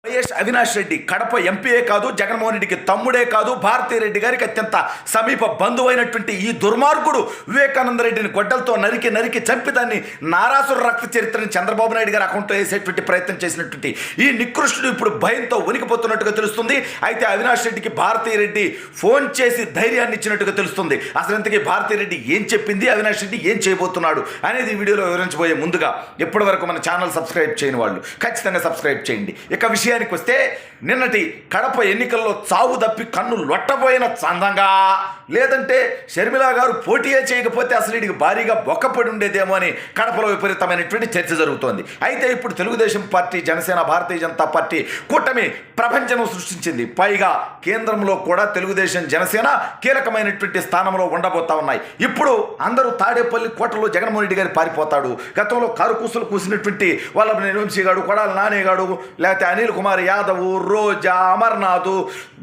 YS Avinash Reddy Kadapa ఎంపీయే కాదు, జగన్మోహన్ రెడ్డికి తమ్ముడే కాదు, భారతీరెడ్డి గారికి అత్యంత సమీప బంధువైనటువంటి ఈ దుర్మార్గుడు వివేకానంద రెడ్డిని గొడ్డలతో నరికి చంపి దాన్ని నారాసుర రక్త చరిత్రని చంద్రబాబు నాయుడు గారి అకౌంట్లో వేసేటువంటి ప్రయత్నం చేసినటువంటి ఈ నికృష్టుడు ఇప్పుడు భయంతో ఉనికిపోతున్నట్టుగా తెలుస్తుంది. అయితే అవినాష్ రెడ్డికి భారతీరెడ్డి ఫోన్ చేసి ధైర్యాన్ని ఇచ్చినట్టుగా తెలుస్తుంది. అసలు ఇంతకీ భారతీరెడ్డి ఏం చెప్పింది, అవినాష్ రెడ్డి ఏం చేయబోతున్నాడు అనేది ఈ వీడియోలో వివరించబోయే ముందుగా ఇప్పటి వరకు మన ఛానల్ సబ్స్క్రైబ్ చేయని వాళ్ళు ఖచ్చితంగా సబ్స్క్రైబ్ చేయండి. ఇక విషయానికి వస్తే, నిన్నటి కడప ఎన్నికల్లో చావు తప్పి కన్ను లొట్టబోయిన చందంగా, లేదంటే షర్మిల గారు పోటీయే చేయకపోతే అసలు వీడికి భారీగా బొక్కపడి ఉండేదేమో అని కడపలో విపరీతమైనటువంటి చర్చ జరుగుతోంది. అయితే ఇప్పుడు తెలుగుదేశం పార్టీ, జనసేన, భారతీయ జనతా పార్టీ కూటమి ప్రపంచం సృష్టించింది. పైగా కేంద్రంలో కూడా తెలుగుదేశం, జనసేన కీలకమైనటువంటి స్థానంలో ఉండబోతా ఉన్నాయి. ఇప్పుడు అందరూ తాడేపల్లి కోటలో జగన్మోహన్ రెడ్డి గారి పారిపోతాడు. గతంలో కారుకూసులు కూసినటువంటి వాళ్ళ వంశీగాడు, కొడాల నానేగాడు, లేకపోతే అనిల్ కుమార్ యాదవ్, రోజా, అమర్నాథ్,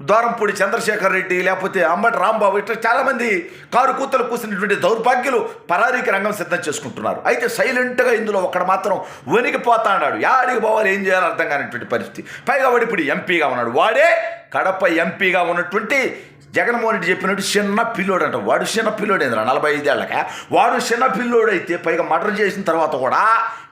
ద్వారంపూడి చంద్రశేఖర్ రెడ్డి, లేకపోతే అంబటి రాంబాబు, ఇట్లా చాలామంది కారు కూతలు కూసినటువంటి దౌర్భాగ్యులు పరారీకి రంగం సిద్ధం చేసుకుంటున్నారు. అయితే సైలెంట్గా ఇందులో ఒక్కడ మాత్రం వణికిపోతా అన్నాడు. యాడికి పోవాలి, ఏం చేయాలో అర్థం కానిటువంటి పరిస్థితి. పైగా వాడు ఇప్పుడు ఎంపీగా ఉన్నాడు. వాడే కడప ఎంపీగా ఉన్నటువంటి జగన్మోహన్ రెడ్డి చెప్పినట్టు చిన్న పిల్లోడు అంట. వాడు చిన్న పిల్లోడు ఏంద్రా, 45 ఏళ్ళక వాడు చిన్న పిల్లోడు అయితే, పైగా మర్డర్ చేసిన తర్వాత కూడా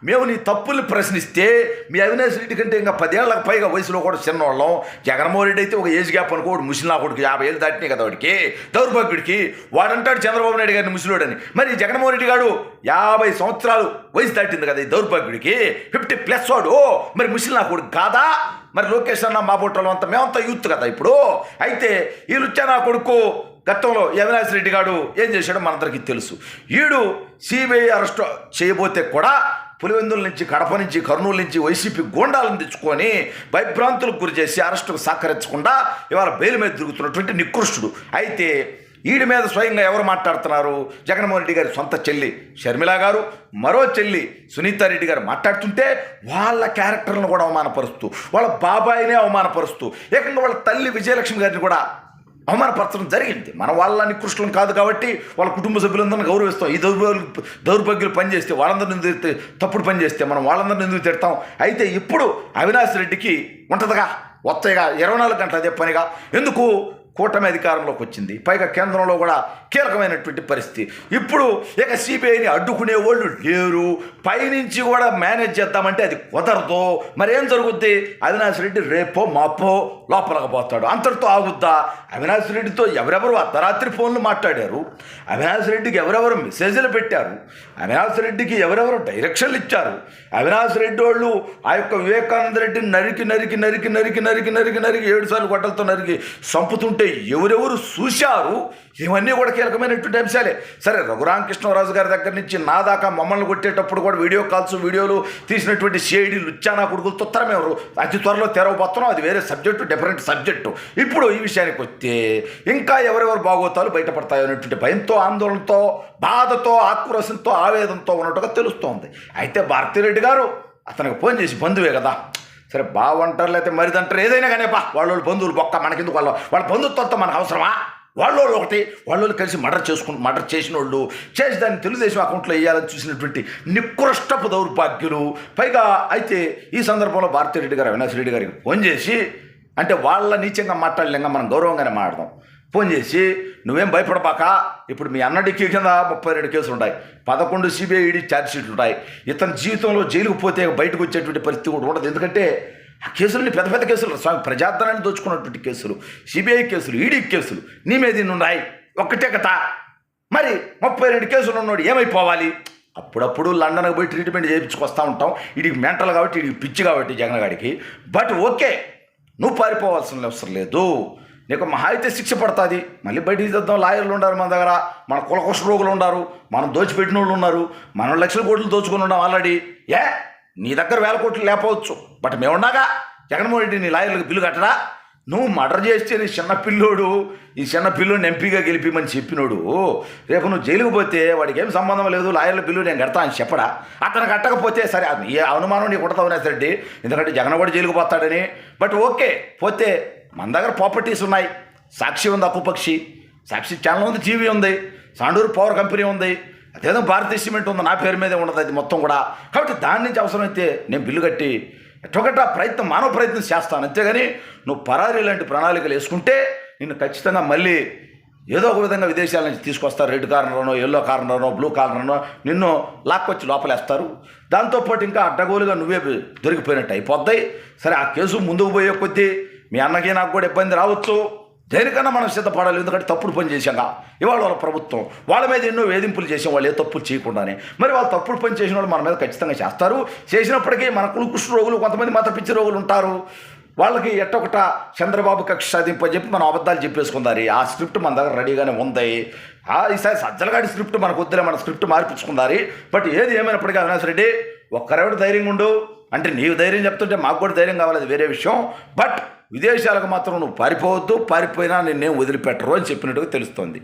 మేము నీ తప్పుల్ని ప్రశ్నిస్తే, మీ అవినాష్ రెడ్డి కంటే ఇంకా 10 ఏళ్ళకి పైగా వయసులో కూడా చిన్నవాళ్ళం. జగన్మోహన్ రెడ్డి అయితే ఒక ఏజ్ గ్యాప్ అనుకోడు, ముసలినా కొడుకు 50 ఏళ్ళు దాటినాయి కదా వాడికి, దౌర్భాగ్యుడికి. వాడంటాడు చంద్రబాబు నాయుడు గారిని ముసలివాడని. మరి జగన్మోహన్ రెడ్డి గారు 50 సంవత్సరాలు వయసు దాటింది కదా ఈ దౌర్భాగ్యుడికి, 50+ వాడు. మరి ముసలినా కొడుకు కాదా? మరి లోకేష్ అన్న, మా బొట్టలో అంతా మేమంతా యూత్ కదా ఇప్పుడు. అయితే ఈ లుచ్చనా కొడుకు గతంలో అవినాష్ రెడ్డి గారు ఏం చేశాడో మనందరికీ తెలుసు. ఈడు సిబిఐ అరెస్ట్ చేయబోతే కూడా పులివెందుల నుంచి, కడప నుంచి, కర్నూలు నుంచి వైసీపీ గూండాలను తెచ్చుకొని భయభ్రాంతులకు గురి చేసి అరెస్టుకు సహకరించకుండా ఇవాళ బెయిల్ మీద తిరుగుతున్నటువంటి నికృష్టుడు. అయితే వీడి మీద స్వయంగా ఎవరు మాట్లాడుతున్నారు? జగన్మోహన్ రెడ్డి గారి సొంత చెల్లి షర్మిల గారు, మరో చెల్లి సునీతారెడ్డి గారు మాట్లాడుతుంటే వాళ్ళ క్యారెక్టర్లను కూడా అవమానపరుస్తూ, వాళ్ళ బాబాయినే అవమానపరుస్తూ, ఏకంగా వాళ్ళ తల్లి విజయలక్ష్మి గారిని కూడా అవమానపరచడం జరిగింది. మన వాళ్ళ నికృష్టులను కాదు కాబట్టి వాళ్ళ కుటుంబ సభ్యులందరినీ గౌరవిస్తాం. ఈ దౌర్భాగ్యులు పనిచేస్తే, వాళ్ళందరినీ ఎందుకు తప్పుడు పని చేస్తే మనం వాళ్ళందరినీ ఎందుకు తిడతాం? అయితే ఇప్పుడు అవినాష్ రెడ్డికి ఉంటుందిగా, వస్తాయిగా 24 గంటలు అదే పనిగా. ఎందుకు? కూటమి అధికారంలోకి వచ్చింది. పైగా కేంద్రంలో కూడా కీలకమైనటువంటి పరిస్థితి. ఇప్పుడు ఇక సిబిఐని అడ్డుకునే వాళ్ళు లేరు. పైనుంచి కూడా మేనేజ్ చేద్దామంటే అది కుదరదు. మరి ఏం జరుగుద్ది? అవినాష్ రెడ్డి రేపో మాపో లోపలికి పోతాడు. అంతటితో ఆగుద్దా? అవినాష్ రెడ్డితో ఎవరెవరు అర్ధరాత్రి ఫోన్లు మాట్లాడారు, అవినాష్ రెడ్డికి ఎవరెవరు మెసేజ్లు పెట్టారు, అవినాష్ రెడ్డికి ఎవరెవరు డైరెక్షన్లు ఇచ్చారు, అవినాష్ రెడ్డి వాళ్ళు ఆ యొక్క వివేకానంద రెడ్డిని నరికి 7 సార్లు గొడ్డలతో నరికి చంపుతుంటే ఎవరెవరు చూశారు? ఇవన్నీ కూడా కీలకమైనటువంటి అంశాలే. సరే, రఘురామకృష్ణరాజు గారి దగ్గర నుంచి నా దాకా మమ్మల్ని కొట్టేటప్పుడు కూడా వీడియోలు తీసినటువంటి సిఐడి లుచ్చానా కొడుకులతో మేము అతి త్వరలో తెరవబోతున్నాం. అది వేరే సబ్జెక్టు, డిఫరెంట్ సబ్జెక్టు. ఇప్పుడు ఈ విషయానికి వస్తే ఇంకా ఎవరెవరు బాగోతాలు బయటపడతాయో అనేటువంటి భయంతో, ఆందోళనతో, బాధతో, ఆక్రోశంతో, ఆవేదనతో ఉన్నట్టుగా తెలుస్తోంది. అయితే భారతీరెడ్డి గారు అతనికి ఫోన్ చేసి, బంధువే కదా, సరే బాగుంటారు లేకపోతే మరిదంటారు, ఏదైనా కానీ వాళ్ళ బంధువులు బొక్క, మనకెందుకు వాళ్ళ బంధుత్వంతో మనకు అవసరమా? వాళ్ళు కలిసి మర్డర్ చేసిన వాళ్ళు చేసి దాన్ని తెలుగుదేశం అకౌంట్లో వేయాలని చూసినటువంటి నికృష్టపు దౌర్భాగ్యులు. పైగా అయితే ఈ సందర్భంలో భారతీరెడ్డి గారు అవినాష్ రెడ్డి గారికి ఫోన్ చేసి, అంటే వాళ్ళ నీచంగా మాట్లాడలేక మనం గౌరవంగానే మాట్లాడదాం, ఫోన్ చేసి, నువ్వేం భయపడపాక, ఇప్పుడు మీ అన్నడికి కింద 32 కేసులు ఉన్నాయి, 11 సిబిఐ ఈడీ ఛార్జ్షీట్లు ఉన్నాయి. ఇతని జీవితంలో జైలుకు పోతే బయటకు వచ్చేటువంటి పరిస్థితి కూడా ఉండదు. ఎందుకంటే ఆ కేసులని పెద్ద కేసులు, స్వామి ప్రజాధనాన్ని దోచుకున్నటువంటి కేసులు, సిబిఐ కేసులు, ఈడీ కేసులు నీ మీద ఉన్నాయి. ఒక్కటే కథ. మరి 32 కేసులు ఉన్నాడు ఏమైపోవాలి? అప్పుడప్పుడు లండన్కి పోయి ట్రీట్మెంట్ చేయించుకొస్తూ ఉంటాం. వీడికి మెంటల్ కాబట్టి, వీడికి పిచ్చి కాబట్టి జగన్ గారికి. బట్ ఓకే, నువ్వు పారిపోవాల్సిన అవసరం లేదు. నీకు మహా అయితే శిక్ష పడుతుంది. మళ్ళీ బయటికి తెద్దాం. లాయర్లు ఉన్నారు మన దగ్గర, మన కులకోశ రోగులు ఉన్నారు, మనం దోచిపెట్టిన వాళ్ళు ఉన్నారు, మనం లక్షల కోట్లు దోచుకొని ఉన్నాం ఆల్రెడీ. నీ దగ్గర 1000 కోట్లు లేకపోవచ్చు, బట్ మేమున్నాగా. జగన్మోహన్ రెడ్డి నీ లాయర్లకు బిల్లు కట్టడా? నువ్వు మర్డర్ చేస్తే నీ చిన్న పిల్లోడిని ఎంపీగా గెలిపిమని చెప్పినోడు రేపు నువ్వు జైలుకు పోతే వాడికి ఏం సంబంధం లేదు, లాయర్ల బిల్లు నేను కడతా అని చెప్పడా? అతను కట్టకపోతే సరే, ఏ అనుమానం నీకు ఉంటుంది అవినాష్ రెడ్డి, ఎందుకంటే జగన్ కూడా జైలుకు పోతాడని. బట్ ఓకే, పోతే మన దగ్గర ప్రాపర్టీస్ ఉన్నాయి. సాక్షి ఉంది, అప్పుపక్షి సాక్షి ఛానల్ ఉంది, టీవీ ఉంది, సాండూరు పవర్ కంపెనీ ఉంది, అదేదో భారతీయ సిమెంట్ ఉంది, నా పేరు మీదే ఉండదు అది మొత్తం కూడా. కాబట్టి దాని నుంచి అవసరమైతే నేను బిల్లు కట్టి ఎట్టొకట ప్రయత్నం మానవ ప్రయత్నం చేస్తాను, అంతేగాని నువ్వు పరారీ లాంటి ప్రణాళికలు వేసుకుంటే నిన్ను ఖచ్చితంగా మళ్ళీ ఏదో ఒక విధంగా విదేశాల నుంచి తీసుకొస్తారు. రెడ్ కార్నర్లోనో, ఎల్లో కార్నర్లోనో, బ్లూ కార్నర్లోనో నిన్ను లాక్కొచ్చి లోపలేస్తారు. దాంతోపాటు ఇంకా అడ్డగోలుగా నువ్వే దొరికిపోయినట్టు అయిపోద్దాయి. సరే, ఆ కేసు ముందుకు పోయే కొద్దీ మీ అన్నకి నాకు కూడా ఇబ్బంది రావచ్చు. దేనికన్నా మనం సిద్ధపడాలి, ఎందుకంటే తప్పుడు పని చేశాక ఇవాళ వాళ్ళ ప్రభుత్వం వాళ్ళ మీద ఎన్నో వేధింపులు చేసాం, వాళ్ళు ఏ తప్పులు చేయకుండానే. మరి వాళ్ళు తప్పుడు పని చేసిన వాళ్ళు మన మీద ఖచ్చితంగా చేస్తారు. చేసినప్పటికీ మన కుష్ఠ రోగులు, కొంతమంది మత పిచ్చి రోగులు ఉంటారు. వాళ్ళకి ఎట్టొకట చంద్రబాబు కక్ష సాధింపు అని చెప్పి మనం అబద్ధాలు చెప్పేసుకుందారు. ఆ స్క్రిప్ట్ మన దగ్గర రెడీగానే ఉంది. ఈసారి సజ్జలగాడి స్క్రిప్ట్ మనకు వద్దులే, మన స్క్రిప్ట్ మార్పించుకుందారు. బట్ ఏది ఏమైనప్పటికీ అవినాష్ రెడ్డి ఒక్కరెవడు ధైర్యంగా ఉండు అంటే, నీవు ధైర్యం చెప్తుంటే మాకు కూడా ధైర్యం కావాలి, అది వేరే విషయం. బట్ విదేశాలకు మాత్రం నువ్వు పారిపోవద్దు, పారిపోయినా నిన్నేం వదిలిపెట్టరు అని చెప్పినట్టుగా తెలుస్తోంది.